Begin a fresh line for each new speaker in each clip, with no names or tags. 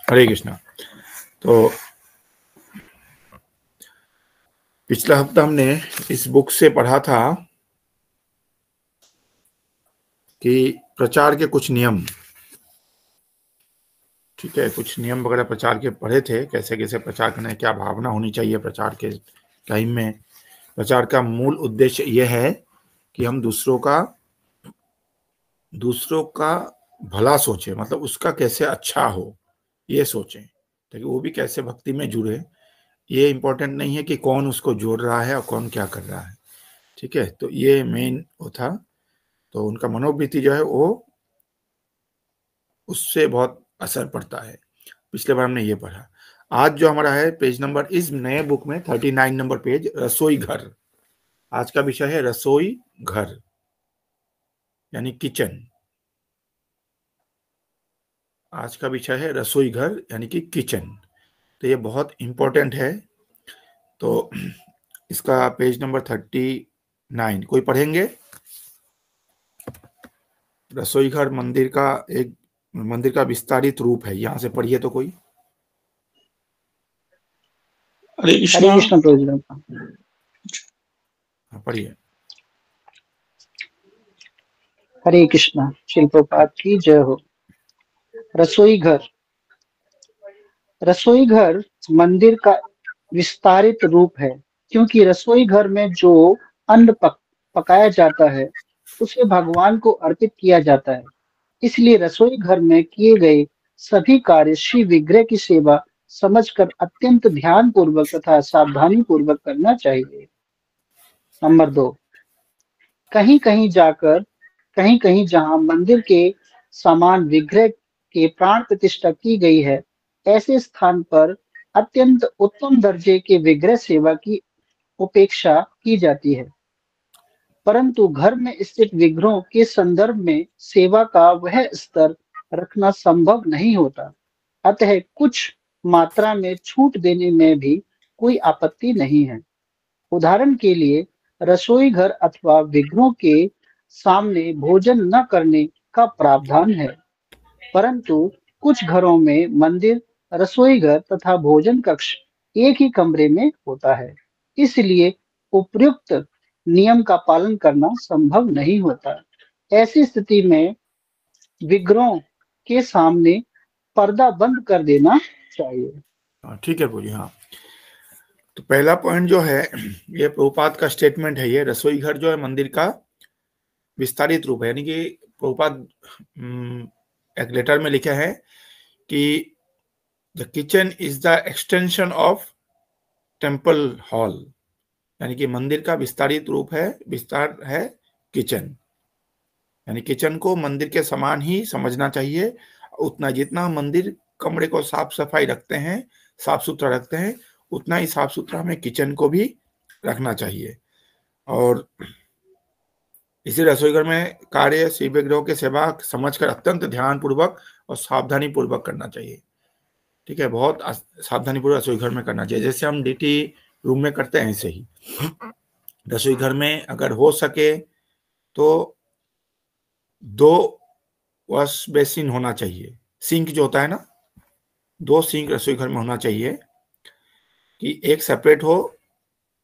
हरे कृष्णा। तो पिछला हफ्ता हमने इस बुक से पढ़ा था कि प्रचार के कुछ नियम, ठीक है, कुछ नियम वगैरह प्रचार के पढ़े थे, कैसे कैसे प्रचार करना है, क्या भावना होनी चाहिए प्रचार के टाइम में। प्रचार का मूल उद्देश्य यह है कि हम दूसरों का भला सोचें, मतलब उसका कैसे अच्छा हो ये सोचें, ताकि वो भी कैसे भक्ति में जुड़े। ये इम्पोर्टेंट नहीं है कि कौन उसको जोड़ रहा है और कौन क्या कर रहा है, ठीक है। तो ये मेन वो था। तो उनका मनोवृत्ति जो है वो उससे बहुत असर पड़ता है। पिछले बार हमने ये पढ़ा। आज जो हमारा है पेज नंबर, इस नए बुक में 39 नंबर पेज, रसोई घर। आज का विषय है रसोई घर यानी किचन। आज का विषय है रसोई घर यानी कि किचन। तो ये बहुत इंपॉर्टेंट है। तो इसका पेज नंबर 39 कोई पढ़ेंगे? रसोई घर मंदिर का विस्तारित रूप है। यहां से पढ़िए तो कोई।
हरे कृष्णा।
प्रभु जी का।
पढ़िए।
हरे कृष्णा। श्रील प्रभुपाद की जय हो। रसोई घर। रसोई घर मंदिर का विस्तारित रूप है, क्योंकि रसोई घर में जो अन्न पकाया जाता है उसे भगवान को अर्पित किया जाता है। इसलिए रसोई घर में किए गए सभी कार्य श्री विग्रह की सेवा समझकर अत्यंत ध्यान पूर्वक तथा सावधानी पूर्वक करना चाहिए। नंबर 2, कहीं कहीं जहां मंदिर के समान विग्रह के प्राण प्रतिष्ठा की गई है, ऐसे स्थान पर अत्यंत उत्तम दर्जे के विग्रह सेवा की उपेक्षा की जाती है। परंतु घर में स्थित विग्रहों के संदर्भ में सेवा का वह स्तर रखना संभव नहीं होता। अतः कुछ मात्रा में छूट देने में भी कोई आपत्ति नहीं है। उदाहरण के लिए रसोई घर अथवा विग्रहों के सामने भोजन न करने का प्रावधान है, परंतु कुछ घरों में मंदिर, रसोई घर तथा भोजन कक्ष एक ही कमरे में होता है। इसलिए उपयुक्त नियम का पालन करना संभव नहीं होता। ऐसी स्थिति में विग्रहों के सामने पर्दा बंद कर देना चाहिए।
ठीक है बोलिए। हाँ, तो पहला पॉइंट जो है ये प्रभुपाद का स्टेटमेंट है। ये रसोई घर जो है मंदिर का विस्तारित रूप है, यानी कि प्रभुपाद एक लेटर में लिखा है कि the kitchen is the extension of temple hall, यानी कि मंदिर का विस्तारित रूप है, विस्तार है किचन। यानी किचन को मंदिर के समान ही समझना चाहिए। उतना जितना मंदिर कमरे को साफ सफाई रखते हैं, साफ सुथरा रखते हैं, उतना ही साफ सुथरा हमें किचन को भी रखना चाहिए। और इसी रसोई घर में कार्य शिव विग्रहों की सेवा समझकर अत्यंत ध्यान पूर्वक और सावधानी पूर्वक करना चाहिए। ठीक है, बहुत सावधानी पूर्वक रसोई घर में करना चाहिए। जैसे हम डीटी रूम में करते हैं ऐसे ही रसोई घर में अगर हो सके तो 2 वॉश बेसिन होना चाहिए। सिंक जो होता है ना, 2 सिंक रसोई घर में होना चाहिए, कि एक सेपरेट हो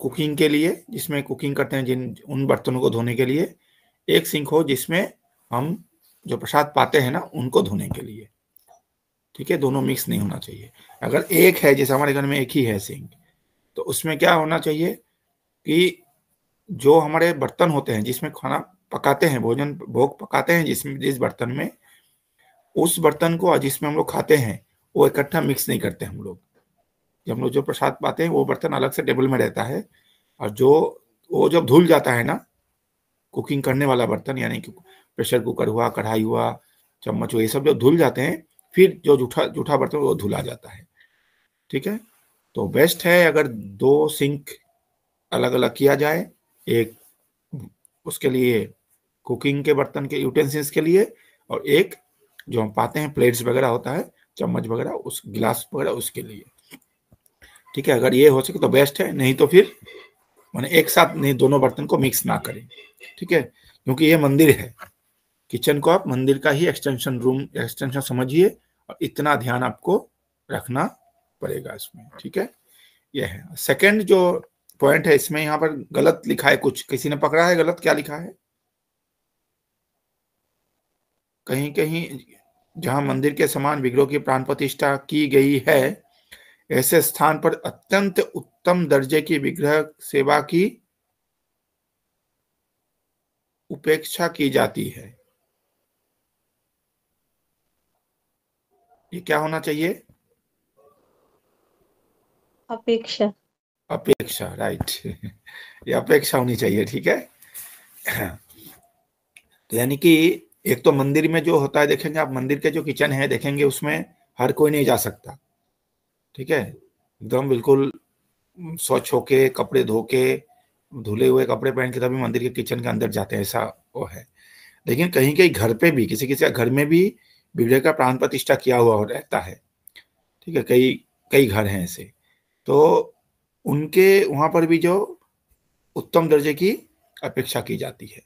कुकिंग के लिए, जिसमें कुकिंग करते हैं जिन उन बर्तनों को धोने के लिए। एक सिंक हो जिसमें हम जो प्रसाद पाते हैं ना उनको धोने के लिए। ठीक है, दोनों मिक्स नहीं होना चाहिए। अगर एक है, जैसे हमारे घर में एक ही है सिंक, तो उसमें क्या होना चाहिए कि जो हमारे बर्तन होते हैं जिसमें खाना पकाते हैं, भोजन भोग पकाते हैं, जिस बर्तन में, उस बर्तन को जिसमें हम लोग खाते हैं वो इकट्ठा मिक्स नहीं करते हम लोग। जब हम लोग जो प्रसाद पाते हैं वो बर्तन अलग से टेबल में रहता है, और वो जब धुल जाता है ना, कुकिंग करने वाला बर्तन यानी कि प्रेशर कुकर हुआ, कढ़ाई हुआ, चम्मच हुआ, ये सब जब धुल जाते हैं, फिर जो जूठा बर्तन वो धुला जाता है। ठीक है, तो बेस्ट है अगर 2 सिंक अलग अलग किया जाए, एक उसके लिए कुकिंग के बर्तन के यूटेंसिल्स के लिए, और एक जो हम पाते हैं प्लेट्स वगैरह होता है, चम्मच वगैरह, उस गिलास वगैरह उसके लिए। ठीक है, अगर ये हो सके तो बेस्ट है, नहीं तो फिर मैंने एक साथ नहीं, दोनों बर्तन को मिक्स ना करें। ठीक है, क्योंकि ये मंदिर है। किचन को आप मंदिर का ही एक्सटेंशन समझिए, और इतना ध्यान आपको रखना पड़ेगा इसमें। ठीक है, यह है। सेकंड जो पॉइंट है इसमें यहाँ पर गलत लिखा है, कुछ किसी ने पकड़ा है गलत, क्या लिखा है? कहीं कहीं जहां मंदिर के समान विग्रह की प्राण प्रतिष्ठा की गई है, ऐसे स्थान पर अत्यंत उत्तम दर्जे की विग्रह सेवा की उपेक्षा की जाती है। ये क्या होना चाहिए?
अपेक्षा।
अपेक्षा, राइट। ये अपेक्षा होनी चाहिए। ठीक है, तो यानी कि एक तो मंदिर में जो होता है, देखेंगे आप मंदिर के जो किचन है देखेंगे, उसमें हर कोई नहीं जा सकता। ठीक है, एकदम बिल्कुल स्वच्छ होके, कपड़े धो के, धुले हुए कपड़े पहन के तभी मंदिर के किचन के अंदर जाते हैं, ऐसा वो है। लेकिन कहीं कहीं घर पे भी, किसी किसी घर में भी विग्रह का प्राण प्रतिष्ठा किया हुआ रहता है। ठीक है, कई कई घर हैं ऐसे, तो उनके वहां पर भी जो उत्तम दर्जे की अपेक्षा की जाती है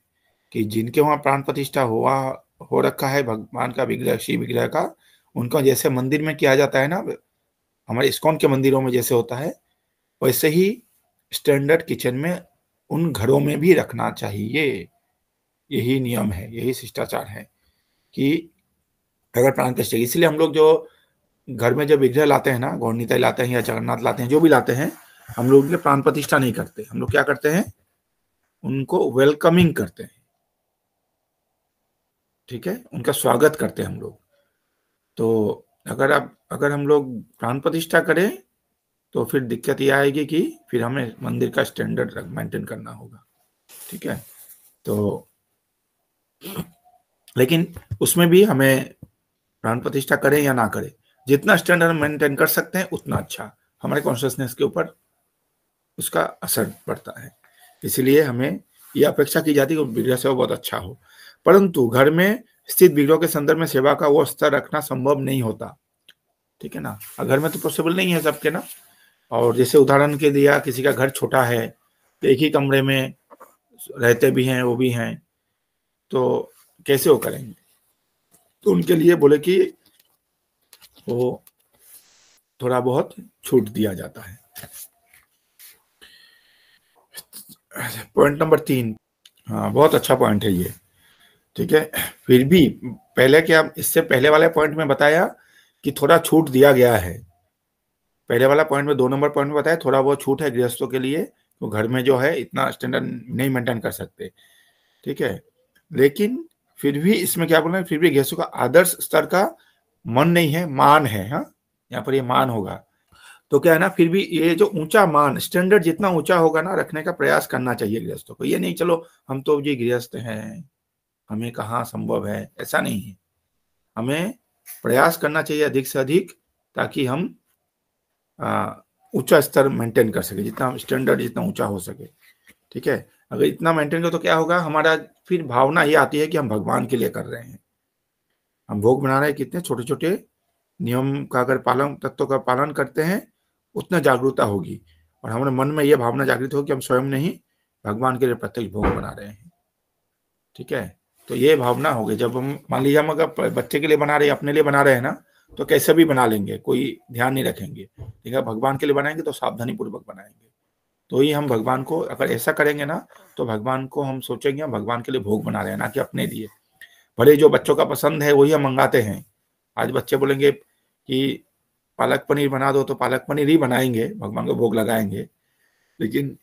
कि जिनके वहां प्राण प्रतिष्ठा हो रखा है भगवान का विग्रह, श्री विग्रह का, उनका जैसे मंदिर में किया जाता है ना, हमारे इस्कॉन के मंदिरों में जैसे होता है, वैसे ही स्टैंडर्ड किचन में उन घरों में भी रखना चाहिए। यही नियम है, यही शिष्टाचार है कि अगर प्राण प्रतिष्ठा, इसलिए हम लोग जो घर में जब विग्रह लाते हैं ना, गौरनीताई लाते हैं या जगन्नाथ लाते हैं, जो भी लाते हैं, हम लोग उनके प्राण प्रतिष्ठा नहीं करते। हम लोग क्या करते हैं? उनको वेलकमिंग करते हैं। ठीक है, उनका स्वागत करते हैं हम लोग। तो अगर हम लोग प्राण प्रतिष्ठा करें तो फिर दिक्कत ये आएगी कि फिर हमें मंदिर का स्टैंडर्ड मेंटेन करना होगा। ठीक है, तो लेकिन उसमें भी हमें प्राण प्रतिष्ठा करें या ना करें, जितना स्टैंडर्ड मेंटेन कर सकते हैं उतना अच्छा, हमारे कॉन्शियसनेस के ऊपर उसका असर पड़ता है। इसलिए हमें यह अपेक्षा की जाती है कि विग्रह सेवा बहुत अच्छा हो, परंतु घर में स्थित विग्रह के संदर्भ में सेवा का वो स्तर रखना संभव नहीं होता। ठीक है ना, घर में तो पॉसिबल नहीं है सबके ना। और जैसे उदाहरण के दिया, किसी का घर छोटा है तो एक ही कमरे में रहते भी हैं, वो भी हैं, तो कैसे वो करेंगे? तो उनके लिए बोले कि वो थोड़ा बहुत छूट दिया जाता है। पॉइंट नंबर 3, हाँ बहुत अच्छा पॉइंट है ये। ठीक है, फिर भी पहले क्या, इससे पहले वाले पॉइंट में बताया कि थोड़ा छूट दिया गया है। पहले वाला पॉइंट में 2 नंबर पॉइंट में बताया थोड़ा बहुत छूट है गृहस्थों के लिए, तो घर में जो है इतना स्टैंडर्ड नहीं मेंटेन कर सकते। ठीक है, लेकिन फिर भी इसमें क्या बोल रहे हैं, फिर भी गृहस्थों का आदर्श स्तर का मन नहीं है, मान है। हाँ, यहाँ पर ये मान होगा तो क्या है ना, फिर भी ये जो ऊंचा मान, स्टैंडर्ड जितना ऊंचा होगा ना, रखने का प्रयास करना चाहिए गृहस्थों को। ये नहीं चलो हम तो जी गृहस्थ हैं, हमें कहाँ संभव है, ऐसा नहीं है। हमें प्रयास करना चाहिए अधिक से अधिक, ताकि हम ऊंचा स्तर मेंटेन कर सके, जितना स्टैंडर्ड जितना ऊंचा हो सके। ठीक है, अगर इतना मेंटेन करो तो क्या होगा, हमारा फिर भावना ये आती है कि हम भगवान के लिए कर रहे हैं, हम भोग बना रहे हैं, कितने छोटे छोटे नियम का अगर पालन, तत्वों का पालन करते हैं, उतना जागरूकता होगी और हमारे मन में यह भावना जागृत होगी कि हम स्वयं नहीं, भगवान के लिए प्रत्यक्ष भोग बना रहे हैं। ठीक है, तो ये भावना होगी। जब हम मान लीजिए हम अगर बच्चे के लिए बना रहे हैं, अपने लिए बना रहे हैं ना, तो कैसे भी बना लेंगे, कोई ध्यान नहीं रखेंगे। ठीक है, भगवान के लिए बनाएंगे तो सावधानी पूर्वक बनाएंगे, तो ही हम भगवान को, अगर ऐसा करेंगे ना, तो भगवान को हम सोचेंगे हम भगवान के लिए भोग बना रहे हैं, ना कि अपने लिए। भले जो बच्चों का पसंद है वही हम मंगाते हैं। आज बच्चे बोलेंगे कि पालक पनीर बना दो, तो पालक पनीर ही बनाएंगे, भगवान को भोग लगाएंगे। लेकिन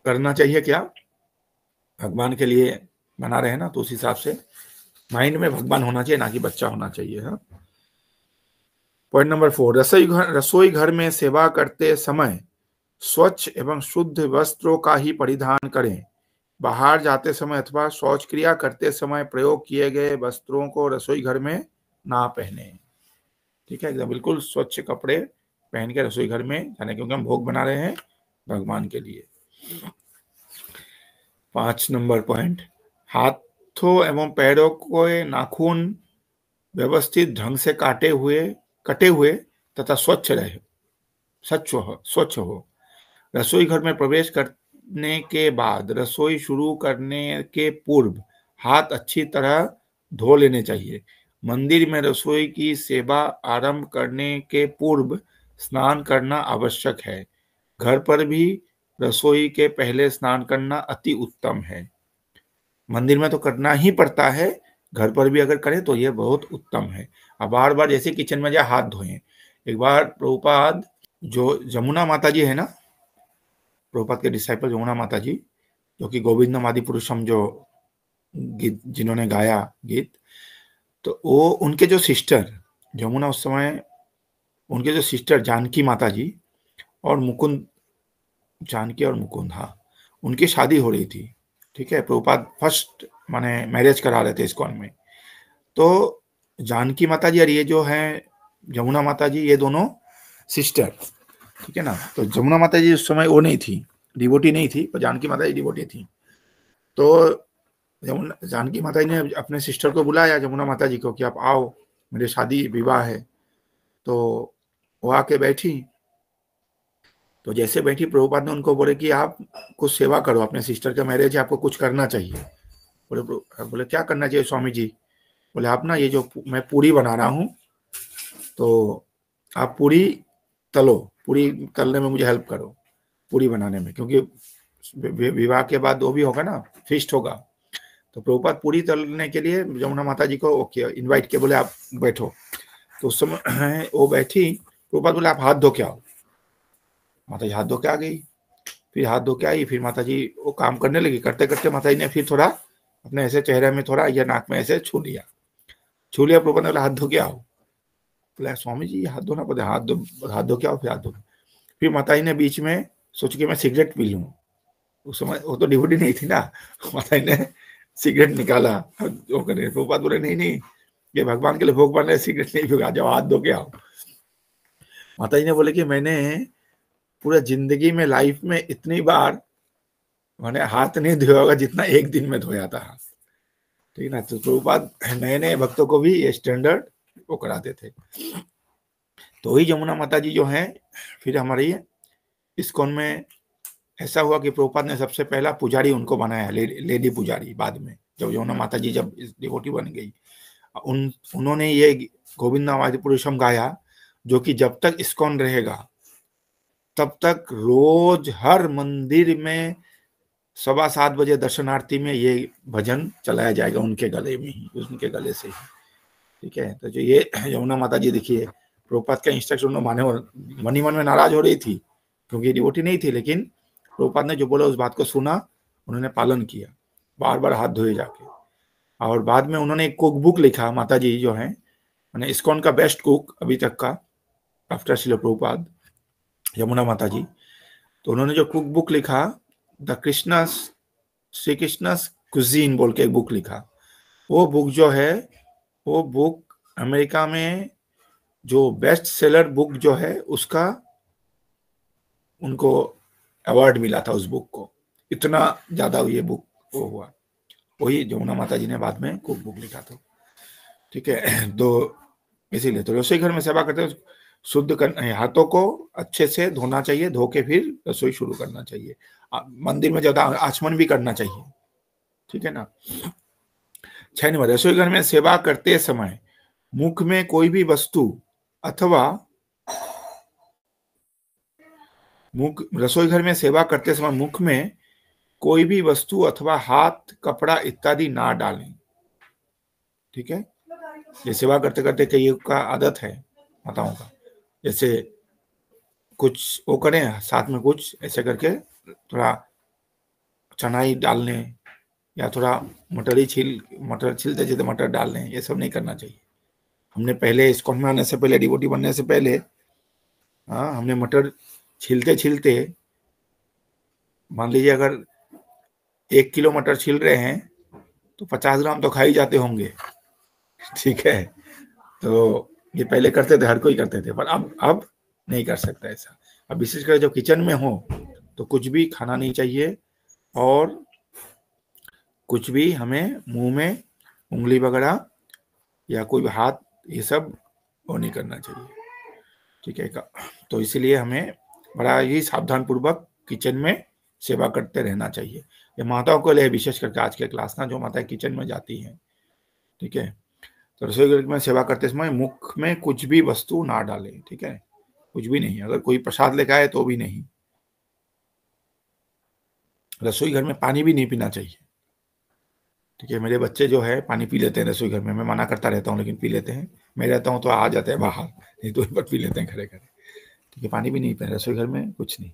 करना चाहिए क्या, भगवान के लिए बना रहे हैं ना, तो उस हिसाब से माइंड में भगवान होना चाहिए, ना कि बच्चा होना चाहिए। हाँ, पॉइंट नंबर 4, रसोई घर में सेवा करते समय स्वच्छ एवं शुद्ध वस्त्रों का ही परिधान करें। बाहर जाते समय अथवा शौच क्रिया करते समय प्रयोग किए गए वस्त्रों को रसोई घर में ना पहने। ठीक है, एकदम बिल्कुल स्वच्छ कपड़े पहन के रसोई घर में जाने, क्योंकि हम भोग बना रहे हैं भगवान के लिए। 5 नंबर पॉइंट, हाथों एवं पैरों को नाखून व्यवस्थित ढंग से कटे हुए तथा स्वच्छ रहे, स्वच्छ हो। रसोई घर में प्रवेश करने के बाद रसोई शुरू करने के पूर्व हाथ अच्छी तरह धो लेने चाहिए। मंदिर में रसोई की सेवा आरंभ करने के पूर्व स्नान करना आवश्यक है। घर पर भी रसोई के पहले स्नान करना अति उत्तम है। मंदिर में तो करना ही पड़ता है, घर पर भी अगर करें तो यह बहुत उत्तम है। अब बार बार जैसे किचन में जाए हाथ धोएं। एक बार प्रभुपाद जो जमुना माता जी है ना, प्रभुपाद के डिसाइपल जमुना माता जी, जो कि गोविंदम आदि पुरुषम जो गीत जिन्होंने गाया गीत, तो वो उनके जो सिस्टर जमुना, उस समय उनके जो सिस्टर जानकी माता जी और मुकुंद, जानकी और मुकुंद, हाँ, उनकी शादी हो रही थी। ठीक है, प्रभुपाद फर्स्ट माने मैरिज करा रहे थे इस्कॉन में। तो जानकी माता जी और ये जो है जमुना माता जी, ये दोनों सिस्टर, ठीक है ना। तो जमुना माता जी उस समय वो नहीं थी, डिवोटी नहीं थी, पर जानकी माता जी डिवोटी थी। तो जानकी माता जी ने अपने सिस्टर को बुलाया, जमुना माता जी को, कि आप आओ, मेरे शादी विवाह है। तो वो आके बैठी। तो जैसे बैठी, प्रभुपाद ने उनको बोले कि आप कुछ सेवा करो, अपने सिस्टर का मैरिज है, आपको कुछ करना चाहिए। बोले क्या करना चाहिए स्वामी जी? बोले आप ना, ये जो मैं पूरी बना रहा हूँ, तो आप पूरी तलो, पूरी तलने में मुझे हेल्प करो, पूरी बनाने में, क्योंकि विवाह के बाद वो भी होगा ना, फीस्ट होगा। तो प्रभुपाद पूरी तलने के लिए जमुना माता जी को ओके इनवाइट किया, बोले आप बैठो। तो उस समय वो बैठी, प्रभुपाद बोले आप हाथ धो के आओ। माता जी हाथ धो के आ गई। फिर हाथ धो के आई, फिर माता जी वो काम करने लगी। करते करते माता जी ने फिर थोड़ा अपने ऐसे चेहरे में थोड़ा या नाक में ऐसे छू लिया। प्रभुपाद ने बोला हाथ धो के आओ। बोला स्वामी जी हाथ धोना पड़ता, हाथ धो के आओ, फिर हाथ धो। फिर माता जी ने बीच में सोच के मैं सिगरेट पी लूं। उस समय वो तो डिवोटी नहीं थी ना, माता जी ने सिगरेट निकाला, वो करे। प्रभुपाद बोले नहीं नहीं, ये भगवान के लिए भोग बन रहे, सिगरेट नहीं पीगा, जाओ हाथ धो के आओ। माता जी ने बोले कि मैंने पूरा जिंदगी में, लाइफ में इतनी बार मैंने हाथ नहीं धोया होगा जितना एक दिन में धोया था हाथ। ठीक है ना। तो प्रभुपाद नए नए भक्तों को भी ये स्टैंडर्ड वो कराते थे। तो वही जमुना माता जी जो है, फिर हमारी इस्कॉन में ऐसा हुआ कि प्रभुपाद ने सबसे पहला पुजारी उनको बनाया, लेडी पुजारी। बाद में जब जमुना माता जी जब डिवोटी बन गई, उन्होंने ये गोविंद नाम आदि पुरुषम गाया, जो कि जब तक इस्कॉन रहेगा तब तक रोज हर मंदिर में 7:15 बजे दर्शनार्थी में ये भजन चलाया जाएगा, उनके गले में ही, उनके गले से ही। ठीक है। तो जो ये यमुना माता जी देखिए, प्रभुपाद का इंस्ट्रक्शन माने, और मन ही मन में नाराज हो रही थी क्योंकि डिवोटी नहीं थी, लेकिन प्रभुपाद ने जो बोला उस बात को सुना, उन्होंने पालन किया, बार बार हाथ धोए जाके। और बाद में उन्होंने एक कुक बुक लिखा, माता जी जो है, मैंने इस्कॉन का बेस्ट कुक अभी तक का आफ्टर श्रील प्रभुपाद, यमुना माता जी। तो उन्होंने जो कुक बुक लिखा, द श्री कृष्णस कुजीन बोल के एक बुक लिखा। वो बुक जो है, वो बुक अमेरिका में जो बेस्ट सेलर बुक जो है, उसका उनको अवार्ड मिला था उस बुक को, इतना ज्यादा ये बुक वो हुआ। वही जमुना माता जी ने बाद में कुक बुक लिखा था। ठीक है। तो इसीलिए तो रसोई घर में सेवा करते हैं, शुद्ध करना, हाथों को अच्छे से धोना चाहिए, धो के फिर रसोई शुरू करना चाहिए। मंदिर में ज्यादा आचमन भी करना चाहिए। ठीक है ना। 6 नंबर, रसोई घर में सेवा करते समय मुख में कोई भी वस्तु अथवा रसोई घर में सेवा करते समय मुख में कोई भी वस्तु अथवा हाथ, कपड़ा इत्यादि ना डालें। ठीक है। ये सेवा करते करते कई का आदत है माताओं का, जैसे कुछ वो करें, साथ में कुछ ऐसे करके थोड़ा चनाई डालने, या थोड़ा मटर छिलते छिलते मटर डाल लें, ये सब नहीं करना चाहिए। हमने पहले इस्कॉन में आने से पहले, डिवोटी बनने से पहले, हाँ, हमने मटर छिलते छिलते, मान लीजिए अगर 1 किलो मटर छिल रहे हैं तो 50 ग्राम तो खा ही जाते होंगे। ठीक है। तो ये पहले करते थे, हर कोई करते थे, पर अब नहीं कर सकता ऐसा। अब विशेषकर जब किचन में हो तो कुछ भी खाना नहीं चाहिए, और कुछ भी हमें मुंह में उंगली वगैरह या कोई हाथ, ये सब वो नहीं करना चाहिए। ठीक है। तो इसलिए हमें बड़ा ही सावधान पूर्वक किचन में सेवा करते रहना चाहिए। ये माताओं को लिए विशेष करके आज के क्लास ना, जो माताएं किचन में जाती हैं। ठीक है। तो रसोई घर में सेवा करते समय मुख में कुछ भी वस्तु ना डालें, ठीक है, कुछ भी नहीं। अगर कोई प्रसाद लेकर आए तो भी नहीं। रसोई घर में पानी भी नहीं पीना चाहिए, ठीक है। मेरे बच्चे जो है पानी पी लेते हैं रसोई घर में, मैं मना करता रहता हूँ लेकिन पी लेते हैं। मैं रहता हूँ तो आ जाते हैं बाहर, नहीं तो पर पी लेते हैं घरे घरे, ठीक है। पानी भी नहीं पीना रसोई घर में, कुछ नहीं।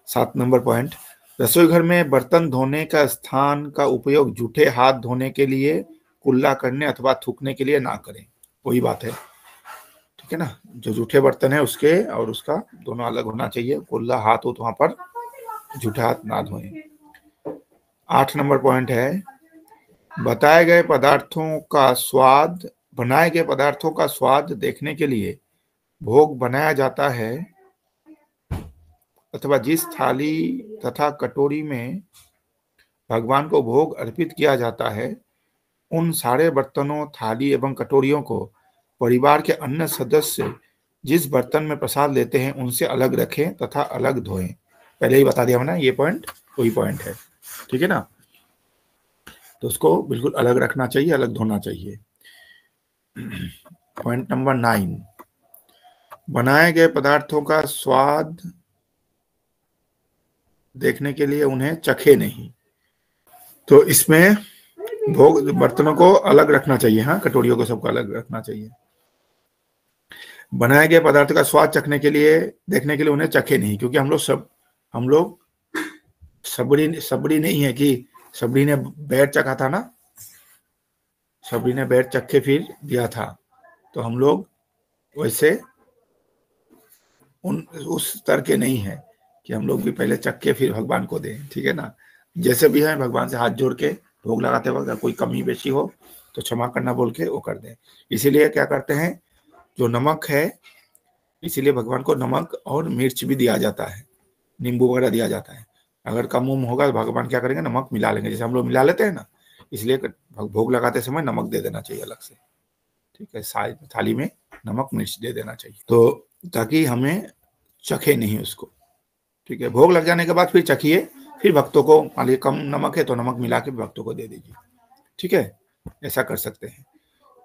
7 नंबर पॉइंट, रसोई घर में बर्तन धोने का स्थान का उपयोग जूठे हाथ धोने के लिए, कुल्ला करने अथवा थूकने के लिए ना करें। वही बात है, ठीक है ना। जो जूठे बर्तन है उसके और उसका दोनों अलग होना चाहिए। कुल्ला हाथ हो तो वहां पर जूठे हाथ ना धोएं। 8 नंबर पॉइंट है, बनाए गए पदार्थों का स्वाद देखने के लिए भोग बनाया जाता है अथवा जिस थाली तथा कटोरी में भगवान को भोग अर्पित किया जाता है, उन सारे बर्तनों, थाली एवं कटोरियों को परिवार के अन्य सदस्य जिस बर्तन में प्रसाद लेते हैं उनसे अलग रखें तथा अलग धोएं। पहले ही बता दिया मैंने, ये पॉइंट वही पॉइंट है, ठीक है ना। तो उसको बिल्कुल अलग रखना चाहिए, अलग धोना चाहिए। पॉइंट नंबर 9, बनाए गए पदार्थों का स्वाद देखने के लिए उन्हें चखे नहीं। तो इसमें भोग बर्तनों को अलग रखना चाहिए, हाँ, कटोरियों को सबको अलग रखना चाहिए। बनाए गए पदार्थ का स्वाद चखने के लिए, देखने के लिए उन्हें चखे नहीं, क्योंकि हम लोग सबड़ी नहीं है कि सबड़ी ने बैठ चखा था ना, सबड़ी ने बैठ चख के फिर दिया था। तो हम लोग वैसे उस स्तर के नहीं है कि हम लोग भी पहले चख के फिर भगवान को दें, ठीक है ना। जैसे भी है भगवान से हाथ जोड़ के भोग लगाते वक्त अगर कोई कमी बेशी हो तो क्षमा करना बोल के वो कर दें। इसीलिए क्या करते हैं, जो नमक है, इसीलिए भगवान को नमक और मिर्च भी दिया जाता है, नींबू वगैरह दिया जाता है। अगर कम उम होगा तो भगवान क्या करेंगे, नमक मिला लेंगे, जैसे हम लोग मिला लेते हैं ना। इसलिए भोग लगाते समय नमक दे देना चाहिए अलग से, ठीक है। थाली में नमक मिर्च दे देना चाहिए, तो ताकि हमें चखे नहीं उसको, ठीक है। भोग लग जाने के बाद फिर चखिए, फिर भक्तों को, मान लीजिए कम नमक है तो नमक मिला के भक्तों को दे दीजिए, ठीक है। ऐसा कर सकते हैं,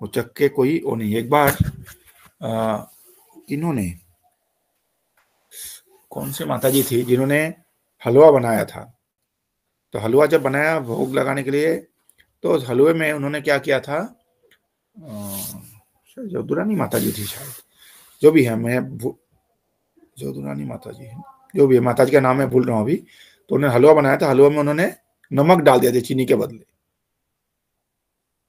वो चख के कोई वो नहीं। एक बार इन्होंने, कौन सी माता जी थी जिन्होंने हलवा बनाया था, तो हलवा जब बनाया भोग लगाने के लिए, तो उस हलवे में उन्होंने क्या किया था, जोधुरानी माता जी थी शायद, जो भी है, मैं जोधुरानी माता जी है, जो भी है, माता जी का नाम मैं भूल रहा हूँ अभी। तो उन्होंने हलवा बनाया था, हलवा में उन्होंने नमक डाल दिया था चीनी के बदले,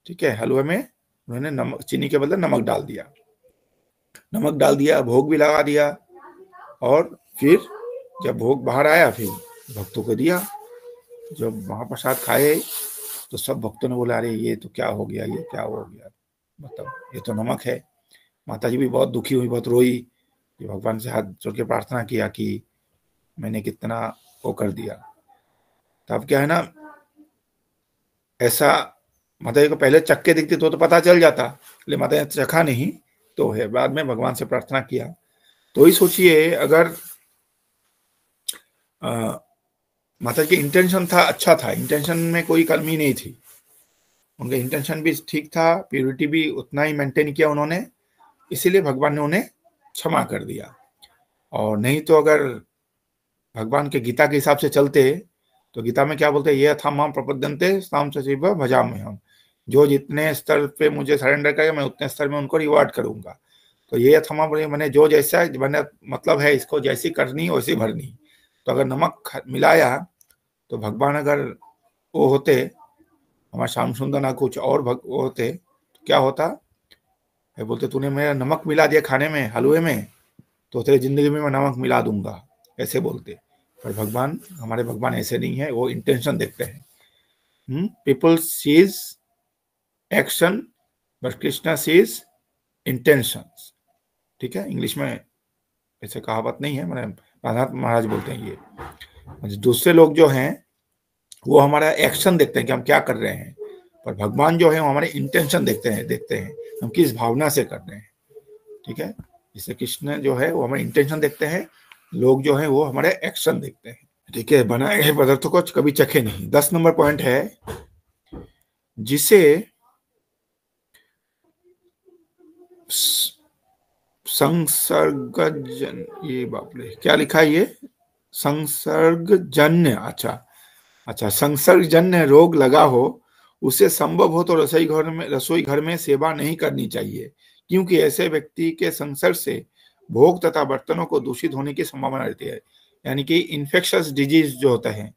ठीक है। हलवे में उन्होंने नमक, चीनी के बदले नमक डाल दिया, भोग भी लगा दिया, और फिर जब भोग बाहर आया फिर भक्तों को दिया। जब महाप्रसाद खाए तो सब भक्तों ने बोला, अरे ये तो क्या हो गया, ये क्या हो गया, मतलब ये तो नमक है। माता जी भी बहुत दुखी हुई, बहुत रोई, कि भगवान से हाथ जोड़ के प्रार्थना किया कि मैंने कितना वो कर दिया। तब क्या है ना, ऐसा माता जी को पहले चक्के दिखती तो पता चल जाता, लेकिन माता जी चखा नहीं, तो है बाद में भगवान से प्रार्थना किया। तो ही सोचिए, अगर माता जी का इंटेंशन था, अच्छा था, इंटेंशन में कोई कमी नहीं थी, उनका इंटेंशन भी ठीक था, प्योरिटी भी उतना ही मेंटेन किया उन्होंने, इसीलिए भगवान ने उन्हें क्षमा कर दिया। और नहीं तो अगर भगवान के गीता के हिसाब से चलते तो गीता में क्या बोलते हैं, ये था माम प्रपद्यन्ते ताम सचिव भजामि हम, जो जितने स्तर पे मुझे सरेंडर करेगा मैं उतने स्तर में उनको रिवार्ड करूंगा। तो ये थमा मैंने जो जैसा मैंने मतलब है, इसको जैसी करनी वैसी भरनी। तो अगर नमक मिलाया तो भगवान अगर वो होते, हमारे श्याम सुंदर ना कुछ और वो होते, तो क्या होता है, बोलते तूने मेरा नमक मिला दिया खाने में, हलवे में, तो तेरी जिंदगी में मैं नमक मिला दूंगा, ऐसे बोलते। पर भगवान, हमारे भगवान ऐसे नहीं है, वो इंटेंशन देखते हैं। People sees action but Krishna sees intention, ठीक है। इंग्लिश में ऐसे कहावत नहीं है, मैंने राधानाथ महाराज बोलते हैं ये। दूसरे लोग जो हैं वो हमारा एक्शन देखते हैं कि हम क्या कर रहे हैं, पर भगवान जो है वो हमारे इंटेंशन देखते हैं हम किस भावना से कर रहे हैं, ठीक है। जैसे कृष्ण जो है वो हमारे इंटेंशन देखते हैं, लोग जो है वो हमारे एक्शन देखते हैं, ठीक है। बनाए गए पदार्थों को कभी चखे नहीं। 10 नंबर पॉइंट है, जिसे संसर्गजन, ये बाप रे क्या लिखा है ये, संसर्गजन्य, अच्छा संसर्गजन्य रोग लगा हो, उसे संभव हो तो रसोई घर में सेवा नहीं करनी चाहिए, क्योंकि ऐसे व्यक्ति के संसर्ग से भोग तथा बर्तनों को दूषित होने की संभावना रहती है। यानी कि इन्फेक्शस डिजीज जो होता है,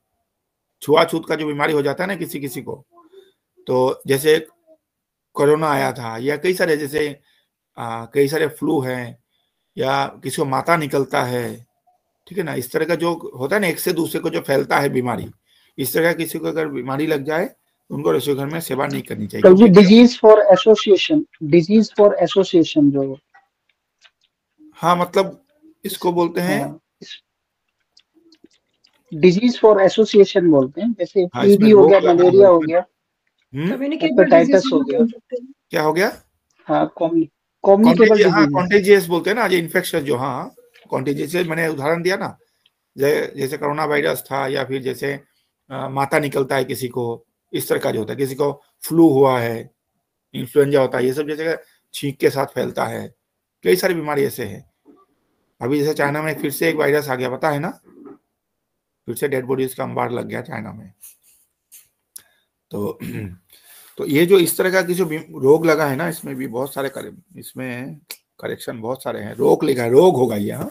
छुआछूत का जो बीमारी हो जाता है ना किसी किसी को, तो जैसे कोरोना आया था, या कई सारे जैसे कई सारे फ्लू हैं, या किसी को माता निकलता है, ठीक है ना, इस तरह का जो होता है ना एक से दूसरे को जो फैलता है बीमारी, इस तरह का किसी को अगर बीमारी लग जाए तो उनको रसोई घर में सेवा नहीं करनी चाहिए।
तो डिजीज फॉर एसोसिएशन जो,
हाँ मतलब इसको बोलते हैं,
डिजीज फॉर एसोसिएशन बोलते हैं, जैसे
हाँ,
टीबी हो गया, मलेरिया हो गया, हेपेटाइटिस हो गया,
क्या हो गया,
हाँ कम्युनिकेबल डिजीज,
हाँ कॉन्टेजियस बोलते हैं ना, ये इन्फेक्शन जो, हाँ कॉन्टेजियस, मैंने उदाहरण दिया ना, जैसे कोरोना वायरस था, या फिर जैसे माता निकलता है किसी को, इस तरह का जो होता है, किसी को फ्लू हुआ है, इन्फ्लुएंजा होता है, ये सब जैसे छींक के साथ फैलता है, कई सारी बीमारी ऐसे है। अभी जैसे चाइना में फिर से एक वायरस आ गया, पता है ना, फिर से डेड बॉडीज का अंबार लग गया चाइना में। तो ये जो इस तरह का जो रोग लगा है ना, इसमें भी बहुत सारे इसमें करेक्शन बहुत सारे हैं, रोग लिखा, रोग होगा ये, हाँ,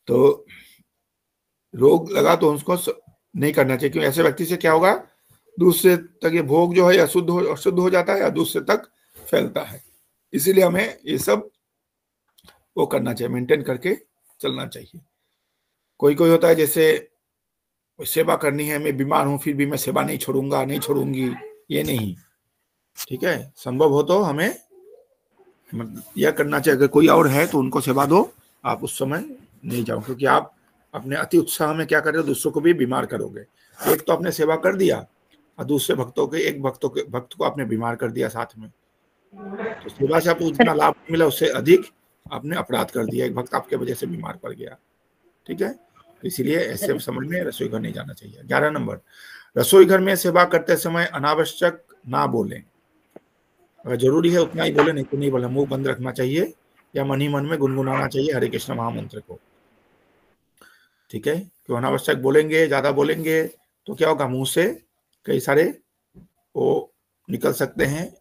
तो रोग लगा तो उसको नहीं करना चाहिए, क्योंकि ऐसे व्यक्ति से क्या होगा, दूसरे तक ये भोग जो है अशुद्ध हो जाता है, या दूसरे तक फैलता है। इसीलिए हमें ये सब वो करना चाहिए, मेंटेन करके चलना चाहिए। कोई होता है जैसे सेवा करनी है, मैं बीमार हूं फिर भी मैं सेवा नहीं छोड़ूंगी, ये नहीं, ठीक है, संभव हो तो हमें यह करना चाहिए। अगर कोई और है तो उनको सेवा दो, आप उस समय नहीं जाओ, क्योंकि आप अपने अति उत्साह में क्या कर रहे हो, दूसरों को भी बीमार करोगे। एक तो आपने सेवा कर दिया और दूसरे भक्त को आपने बीमार कर दिया साथ में, तो सेवा से आपको जितना लाभ मिला उससे अधिक आपने अपराध कर दिया, एक भक्त आपके वजह से बीमार पड़ गया, ठीक है। इसीलिए ऐसे समय में रसोई घर नहीं जाना चाहिए। 11 नंबर, रसोई घर में सेवा करते समय अनावश्यक ना बोलें। अगर जरूरी है उतना ही बोले, नहीं तो नहीं बोले, मुंह बंद रखना चाहिए, या मन ही मन में गुनगुनाना चाहिए हरे कृष्ण महामंत्र को, ठीक है। क्यों अनावश्यक बोलेंगे, ज्यादा बोलेंगे तो क्या होगा, मुंह से कई सारे वो निकल सकते हैं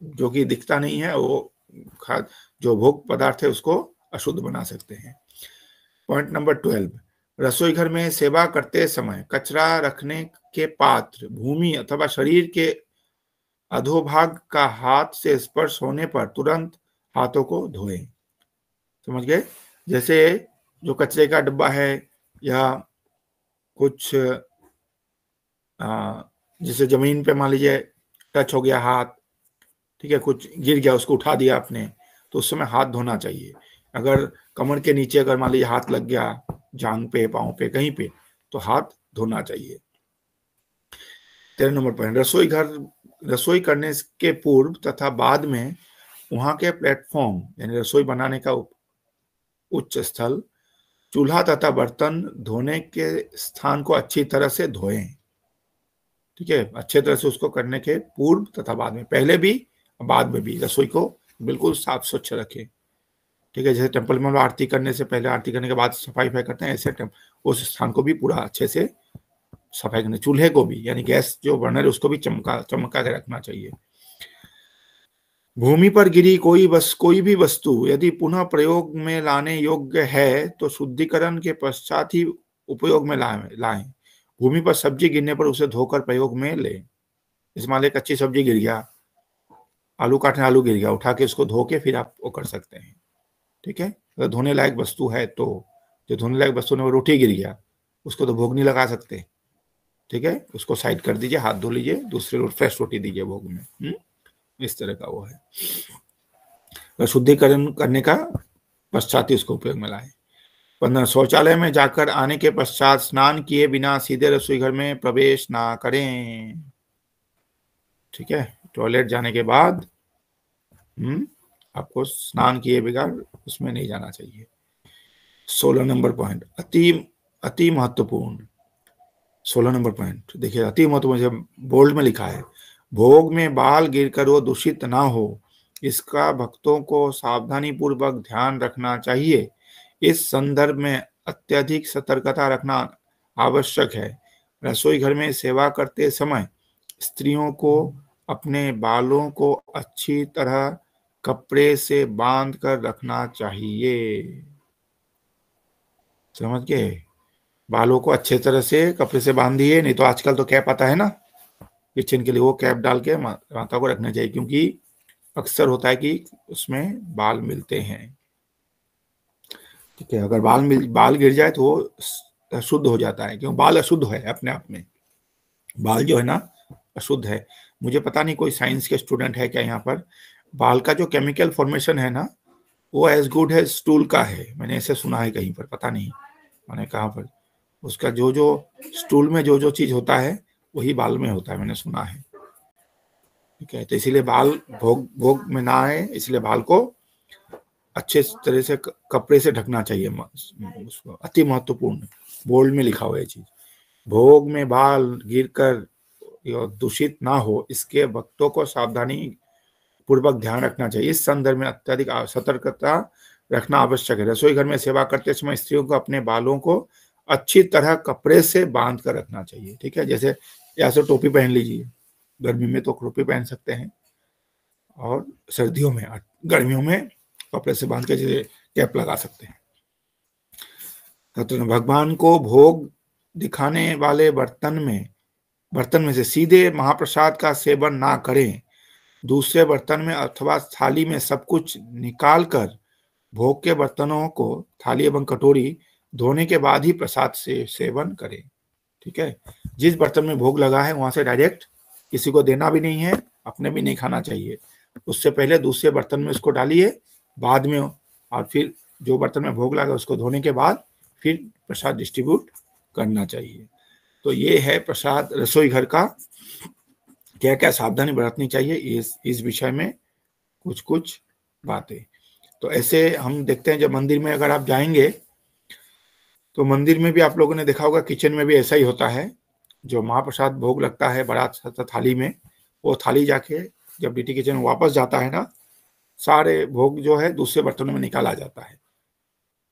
जो कि दिखता नहीं है, वो जो भोग पदार्थ है उसको अशुद्ध बना सकते हैं। पॉइंट नंबर 12, रसोई घर में सेवा करते समय कचरा रखने के पात्र, भूमि अथवा शरीर के अधोभाग का हाथ से स्पर्श होने पर तुरंत हाथों को धोएं। समझ गए? जैसे जो कचरे का डब्बा है, या कुछ जैसे जमीन पे मान लीजिए टच हो गया हाथ, ठीक है, कुछ गिर गया उसको उठा दिया आपने, तो उस समय हाथ धोना चाहिए। अगर कमर के नीचे अगर मान लीजिए हाथ लग गया, जांग पे, पांव पे, कहीं पे, तो हाथ धोना चाहिए। 13 नंबर पॉइंट, रसोई करने के पूर्व तथा बाद में वहां के प्लेटफॉर्म यानी रसोई बनाने का उच्च स्थल, चूल्हा तथा बर्तन धोने के स्थान को अच्छी तरह से धोएं, ठीक है। अच्छे तरह से उसको करने के पूर्व तथा बाद में, पहले भी बाद में भी रसोई को बिल्कुल साफ स्वच्छ रखें, ठीक है। जैसे टेम्पल में आरती करने से पहले, आरती करने के बाद सफाई करते हैं, ऐसे उस स्थान को भी पूरा अच्छे से सफाई करना, चूल्हे को भी, यानी गैस जो बर्नर है उसको भी चमका के रखना चाहिए। भूमि पर गिरी कोई भी वस्तु यदि पुनः प्रयोग में लाने योग्य है तो शुद्धिकरण के पश्चात ही उपयोग में लाएं। भूमि पर सब्जी गिरने पर उसे धोकर प्रयोग में लें। इस मान लीजिए कच्ची सब्जी गिर गया, आलू काटने आलू गिर गया, उठा के उसको धो के फिर आप वो कर सकते हैं, ठीक है। अगर धोने लायक वस्तु है तो, जो धोने लायक वस्तु ने वो रोटी गिर गया, उसको तो भोग नहीं लगा सकते, ठीक है, उसको साइड कर दीजिए, हाथ धो लीजिए, दूसरी फ्रेश रोटी दीजिए भोग में, इस तरह का वो है। शुद्धिकरण करने का पश्चात ही उसको उपयोग में लाए। 15, शौचालय में जाकर आने के पश्चात स्नान किए बिना सीधे रसोई घर में प्रवेश ना करें, ठीक है। टॉयलेट जाने के बाद आपको स्नान किए बगैर उसमें नहीं जाना चाहिए। 16 नंबर पॉइंट, अति महत्वपूर्ण। 16 नंबर पॉइंट देखिए, अति महत्वपूर्ण, बोल्ड में लिखा है, भोग में बाल गिरकर वो दूषित ना हो इसका भक्तों को सावधानी पूर्वक ध्यान रखना चाहिए। इस संदर्भ में अत्यधिक सतर्कता रखना आवश्यक है। रसोई घर में सेवा करते समय स्त्रियों को अपने बालों को अच्छी तरह कपड़े से बांध कर रखना चाहिए। समझ गए? बालों को अच्छे तरह से कपड़े से बांध दिए, नहीं तो आजकल तो कैप आता है ना किचन के लिए, वो कैप डाल के माता को रखना चाहिए, क्योंकि अक्सर होता है कि उसमें बाल मिलते हैं। ठीक है, अगर बाल गिर जाए तो वो अशुद्ध हो जाता है, क्योंकि बाल अशुद्ध है अपने आप में, बाल जो है ना अशुद्ध है। मुझे पता नहीं कोई साइंस के स्टूडेंट है क्या यहाँ पर। बाल का जो केमिकल फॉर्मेशन है ना वो एज गुड है स्टूल का है, मैंने ऐसे सुना है कहीं पर, पता नहीं मैंने कहाँ पर। उसका जो जो स्टूल में जो जो चीज होता है वही बाल में होता है, मैंने सुना है। ठीक है, तो इसीलिए बाल भोग में ना आए, इसलिए बाल को अच्छे तरह से कपड़े से ढकना चाहिए। उसको अति महत्वपूर्ण, बोल्ड में लिखा हुआ है चीज। भोग में बाल गिरकर दूषित ना हो, इसके भक्तों को सावधानी पूर्वक ध्यान रखना चाहिए। इस संदर्भ में अत्यधिक सतर्कता रखना आवश्यक है। रसोई घर में सेवा करते समय स्त्रियों को अपने बालों को अच्छी तरह कपड़े से बांध कर रखना चाहिए। ठीक है, जैसे ऐसे टोपी पहन लीजिए, गर्मी में तो टोपी पहन सकते हैं, और सर्दियों में, गर्मियों में कपड़े से बांध के जैसे कैप लगा सकते हैं। तो भगवान को भोग दिखाने वाले बर्तन में से सीधे महाप्रसाद का सेवन ना करें। दूसरे बर्तन में अथवा थाली में सब कुछ निकाल कर भोग के बर्तनों को, थाली एवं कटोरी धोने के बाद ही प्रसाद से सेवन करें। ठीक है, जिस बर्तन में भोग लगा है वहां से डायरेक्ट किसी को देना भी नहीं है, अपने भी नहीं खाना चाहिए। उससे पहले दूसरे बर्तन में उसको डालिए बाद में, और फिर जो बर्तन में भोग लगा उसको धोने के बाद फिर प्रसाद डिस्ट्रीब्यूट करना चाहिए। तो ये है प्रसाद रसोई घर का क्या क्या सावधानी बरतनी चाहिए, इस विषय में कुछ कुछ बातें। तो ऐसे हम देखते हैं जब मंदिर में अगर आप जाएंगे तो मंदिर में भी आप लोगों ने देखा होगा, किचन में भी ऐसा ही होता है। जो महाप्रसाद भोग लगता है बड़ा थाली में, वो थाली जाके जब डीटी किचन वापस जाता है ना, सारे भोग जो है दूसरे बर्तनों में निकाला जाता है।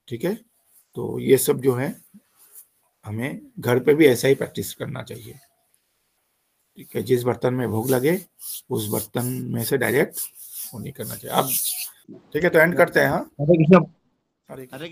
ठीक है, तो ये सब जो है हमें घर पे भी ऐसा ही प्रैक्टिस करना चाहिए। ठीक है, जिस बर्तन में भोग लगे उस बर्तन में से डायरेक्ट वो नहीं करना चाहिए। अब ठीक है, तो एंड करते हैं। हाँ,
हरे कृष्ण।
हरे कृष्ण।